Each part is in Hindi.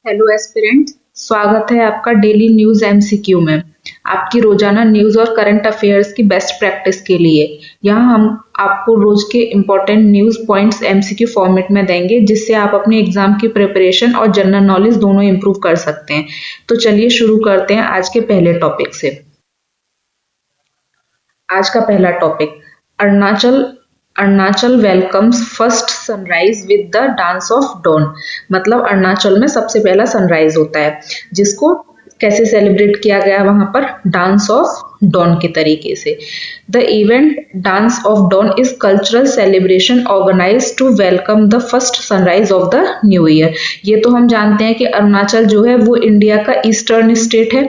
हेलो एस्पिरेंट, स्वागत है आपका डेली न्यूज एमसीक्यू में। आपकी रोजाना न्यूज और करंट अफेयर्स की बेस्ट प्रैक्टिस के लिए यहाँ हम आपको रोज के important news points MCQ format में देंगे, जिससे आप अपने एग्जाम की प्रिपरेशन और जनरल नॉलेज दोनों इंप्रूव कर सकते हैं। तो चलिए शुरू करते हैं आज के पहले टॉपिक से। आज का पहला topic, Arunachal Arunachal welcomes first sunrise with the dance of dawn. मतलब अरुणाचल में सबसे पहला सनराइज होता है, जिसको कैसे सेलिब्रेट किया गया वहां पर, डांस ऑफ डॉन के तरीके से। The event dance of dawn is cultural celebration organise to welcome the first sunrise of the new year. ये तो हम जानते हैं कि अरुणाचल जो है वो इंडिया का ईस्टर्न स्टेट है,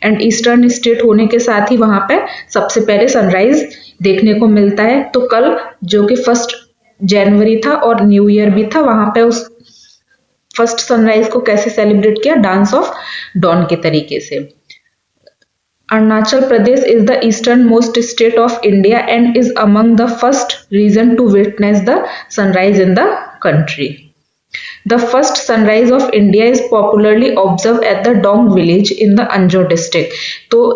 एंड ईस्टर्न स्टेट होने के साथ ही वहां पे सबसे पहले सनराइज देखने को मिलता है। तो कल जो कि 1 जनवरी था और न्यू ईयर भी था, वहां पे उस फर्स्ट सनराइज को कैसे सेलिब्रेट किया, डांस ऑफ डॉन के तरीके से। Arunachal Pradesh is the eastern most state of India and is among the first region to witness the sunrise in the country. The first sunrise of India is popularly observed at the Dong village in the Anjo district। तो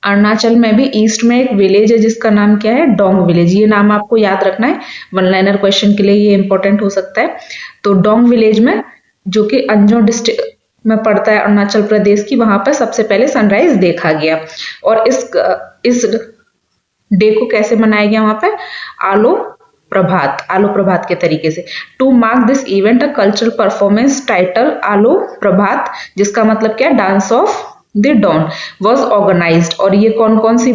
अरुणाचल में भी ईस्ट में एक विलेज है जिसका नाम क्या है, डोंग विलेज। ये नाम आपको याद रखना है, वन लाइनर क्वेश्चन के लिए ये इंपॉर्टेंट हो सकता है। तो डोंग विलेज में, जो कि अंजो डिस्ट्रिक्ट में पड़ता है अरुणाचल प्रदेश की, वहां पर सबसे पहले सनराइज देखा गया। और इस डे को कैसे मनाया गया वहां पे, आलो प्रभात के तरीके से। To mark this event a cultural performance title Aalo Prabhat, जिसका मतलब क्या, dance of the dawn, was organised. और ये कौन कौन सी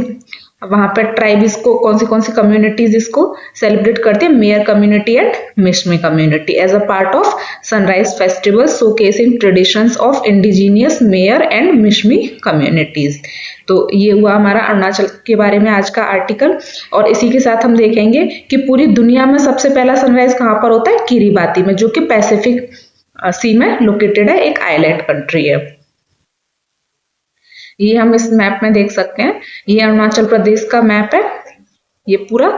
वहां पर ट्राइब इसको, कौन सी कम्युनिटीज इसको सेलिब्रेट करते हैं, Meyor community and Mishmi community, as a part of sunrise festival showcasing traditions of indigenous Meyor and Mishmi communities. तो ये हुआ हमारा अरुणाचल के बारे में आज का आर्टिकल। और इसी के साथ हम देखेंगे कि पूरी दुनिया में सबसे पहला सनराइज कहाँ पर होता है, किरीबाती में, जो कि पैसिफिक सी में लोकेटेड है, एक आइलैंड कंट्री है। ये हम इस मैप में देख सकते हैं, ये अरुणाचल प्रदेश का मैप है, ये पूरा,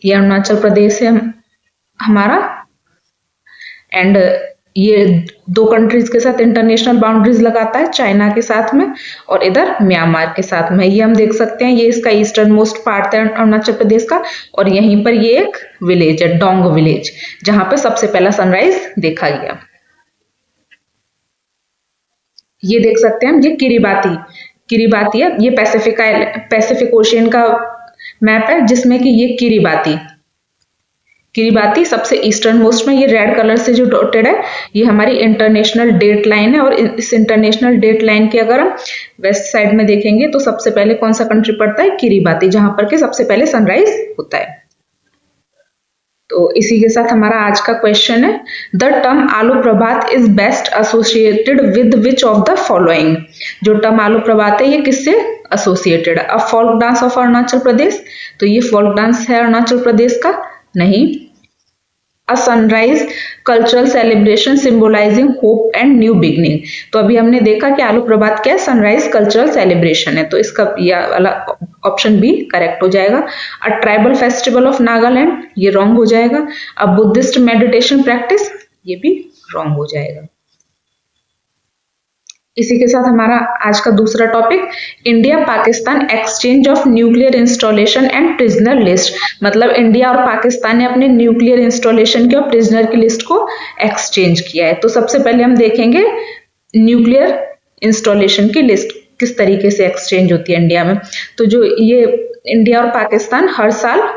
ये अरुणाचल प्रदेश है हमारा। एंड ये दो कंट्रीज के साथ इंटरनेशनल बाउंड्रीज लगाता है, चाइना के साथ में और इधर म्यांमार के साथ में। ये हम देख सकते हैं, ये इसका ईस्टर्न मोस्ट पार्ट है अरुणाचल प्रदेश का। और यहीं पर ये एक विलेज है, डोंग विलेज, जहां पर सबसे पहला सनराइज देखा गया। ये देख सकते हैं हम, ये किरीबाती है, ये पैसिफिक ओशियन का मैप है, जिसमें कि ये किरीबाती सबसे ईस्टर्न मोस्ट में, ये रेड कलर से जो डॉटेड है, ये हमारी इंटरनेशनल डेट लाइन है। और इस इंटरनेशनल डेट लाइन के अगर हम वेस्ट साइड में देखेंगे तो सबसे पहले कौन सा कंट्री पड़ता है, किरीबाती, जहां पर के सबसे पहले सनराइज होता है। तो इसी के साथ हमारा आज का क्वेश्चन है, the term Aalo Prabhat is best associated with which of the following. जो टर्म आलू प्रभात है ये किससे एसोसिएटेड है, a folk dance of Arunachal Pradesh, तो ये फोल्क डांस है अरुणाचल प्रदेश का, नहीं। A sunrise cultural celebration symbolising hope and new beginning, तो अभी हमने देखा कि आलू प्रभात क्या है, सनराइज कल्चरल सेलिब्रेशन है, तो इसका यह वाला ऑप्शन बी करेक्ट हो जाएगा। A tribal festival of Nagaland, ये रॉन्ग हो जाएगा। अ बुद्धिस्ट मेडिटेशन प्रैक्टिस, ये भी रॉन्ग हो जाएगा। इसी के साथ हमारा आज का दूसरा topic, India Pakistan exchange of nuclear installation and prisoner list. मतलब इंडिया और पाकिस्तान ने अपने न्यूक्लियर इंस्टॉलेशन की और प्रिजनर की लिस्ट को एक्सचेंज किया है। तो सबसे पहले हम देखेंगे न्यूक्लियर इंस्टॉलेशन की लिस्ट किस तरीके से एक्सचेंज होती है इंडिया में। तो जो ये इंडिया और पाकिस्तान हर साल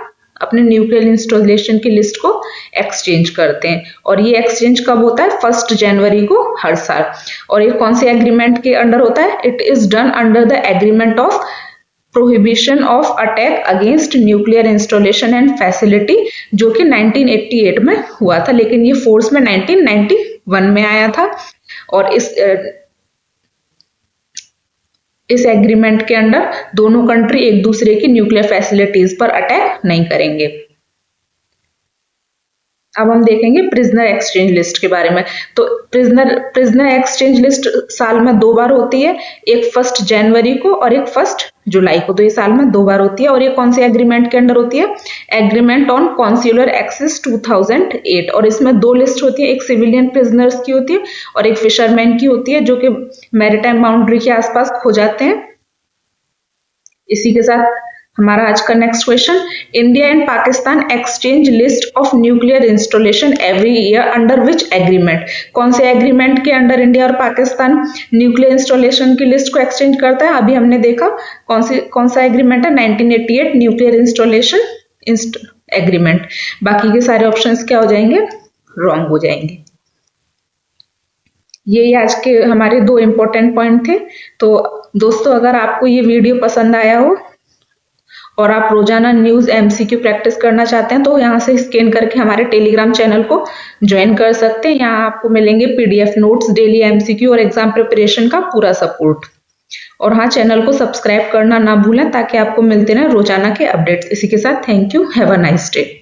अपने न्यूक्लियर इंस्टॉलेशन की लिस्ट को एक्सचेंज करते हैं, और ये एक्सचेंज कब होता है, 1 जनवरी को हर साल। और ये कौन से एग्रीमेंट के अंडर होता है, it is done under the agreement of prohibition of attack against nuclear installation and facility, जो कि 1988 में हुआ था, लेकिन ये फोर्स में 1991 में आया था। और इस एग्रीमेंट के अंडर दोनों कंट्री एक दूसरे की न्यूक्लियर फैसिलिटीज पर अटैक नहीं करेंगे। अब हम देखेंगे प्रिजनर एक्सचेंज लिस्ट के बारे में। तो प्रिजनर एक्सचेंज लिस्ट साल में 2 बार होती है, एक 1 जनवरी को और एक 1 जुलाई को। तो ये साल में 2 बार होती है। और ये कौन से एग्रीमेंट के अंडर होती है? Agreement on consular access 2008। और इसमें 2 लिस्ट होती है, एक सिविलियन प्रिजनर्स की होती है और एक फिशरमैन की होती है, जो कि मैरीटाइम बाउंड्री के आसपास खो जाते हैं। इसी के साथ हमारा आज का next question, India and Pakistan exchange list of nuclear installation every year under which agreement? कौन से एग्रीमेंट के अंडर इंडिया और पाकिस्तान न्यूक्लियर इंस्टॉलेशन की लिस्ट को एक्सचेंज करता है? अभी हमने देखा कौन सा एग्रीमेंट है, 1988 न्यूक्लियर इंस्टॉलेशन एग्रीमेंट। बाकी के सारे ऑप्शंस क्या हो जाएंगे? रॉन्ग हो जाएंगे। ये आज के हमारे 2 इंपॉर्टेंट पॉइंट थे। तो दोस्तों, अगर आपको ये वीडियो पसंद आया हो और आप रोजाना न्यूज एमसीक्यू प्रैक्टिस करना चाहते हैं तो यहाँ से स्कैन करके हमारे टेलीग्राम चैनल को ज्वाइन कर सकते हैं। यहाँ आपको मिलेंगे पीडीएफ नोट्स, डेली एमसीक्यू और एग्जाम प्रिपरेशन का पूरा सपोर्ट। और हाँ, चैनल को सब्सक्राइब करना ना भूलें ताकि आपको मिलते रहे रोजाना के अपडेट्स। इसी के साथ thank you, have a nice day.